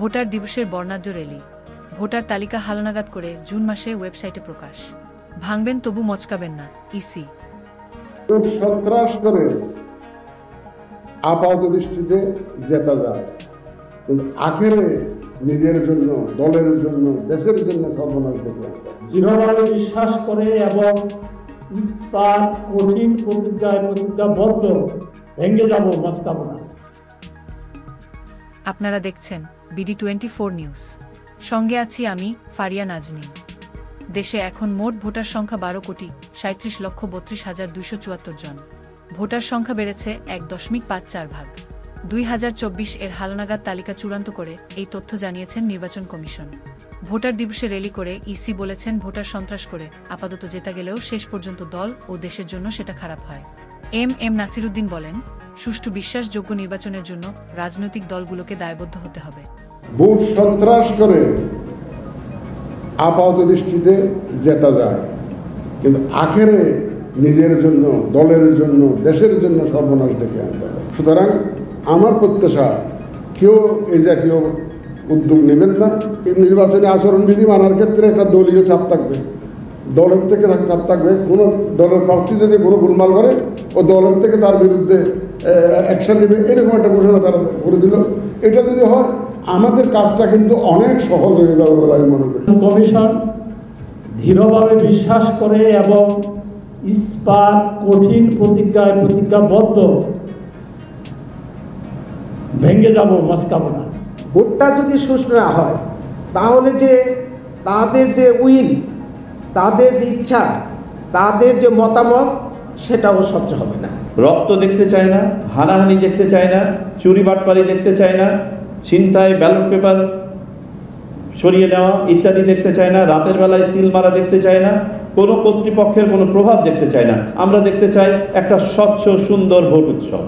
Voter দিবসের বর্ণাঢ্য rally, voter তালিকা হালনাগাদ করে জুন মাসে ওয়েবসাইটে প্রকাশ। ভাঙবেন তবু মচকাবেন না, ইসি। সন্ত্রাস করে আপাত দৃষ্টিতে জেতা যায়, কিন্তু আখেরে নিজের জন্য, দলের জন্য, দেশের জন্য সর্বনাশ ডেকে আনবে। দৃঢ়ভাবে বিশ্বাস করে এবং ইস্পাত কঠিন প্রতিজ্ঞাবদ্ধ, ভেঙে যাব মস্কাবো না। আপনারা দেখছেন BD24 নিউজ। সঙ্গে আছি আমি, ফারিয়া নাজনীন। দেশে এখন মোট ভোটার সংখ্যা 12,37,32,274 জন। ভোটার সংখ্যা বেড়েছে 1.54 ভাগ। 2024 এর হালনাগাদ তালিকা চূড়ান্ত করে এই তথ্য জানিয়েছেন নির্বাচন কমিশন। ভোটার দিবসে র্যালি করে ইসি বলেছেন, ভোটার সন্ত্রাস করে আপাতত জেতা গেলেও শেষ পর্যন্ত দল ও দেশের জন্য সেটা খারাপ হয়। এম নাসিরুদ্দিন বলেন, সুষ্ঠু বিশ্বাসযোগ্য নির্বাচনের জন্য রাজনৈতিক দলগুলোকে দায়বদ্ধ হতে হবে। ভোট সন্ত্রাস করে আপাত দৃষ্টিতে জেতা যায়, কিন্তু আখেরে নিজের জন্য, দলের জন্য, দেশের জন্য সর্বনাশ ডেকে আনতে হবে। সুতরাং আমার প্রত্যাশা, কেউ এই জাতীয় উদ্যোগ নেবেন না। এই নির্বাচনী আচরণবিধি মানার ক্ষেত্রে একটা দলীয় চাপ থাকবে, দলের থেকে চাপ থাকবে। কোনো দলের প্রার্থী যদি কোনো গোলমাল করে, ও দলের থেকে তার বিরুদ্ধে অ্যাকশন নেবে, এরকম একটা ঘোষণা তারা করে দিল। এটা যদি হয়, আমাদের কাজটা কিন্তু অনেক সহজ হয়ে যাবে বলে আমি মনে করি। কমিশন দৃঢ়ভাবে বিশ্বাস করে এবং ইস্পাত কঠিন প্রতিজ্ঞাবদ্ধ, ভেঙে যাব মস্কাবো না। ভোটটা যদি সুষ্ঠু না হয়, তাহলে যে তাদের যে উইল, তাদের যে ইচ্ছা, তাদের যে মতামত, সেটাও স্বচ্ছ হবে না। রক্ত দেখতে চায় না, হানাহানি দেখতে চায় না, চুরি বাটপারি দেখতে চায় না, ছিনতাই, ব্যালট পেপার সরিয়ে নেওয়া ইত্যাদি দেখতে চায় না, রাতের বেলায় সিল মারা দেখতে চায় না, কোনো কর্তৃপক্ষের কোনো প্রভাব দেখতে চায় না। আমরা দেখতে চাই একটা স্বচ্ছ সুন্দর ভোট উৎসব।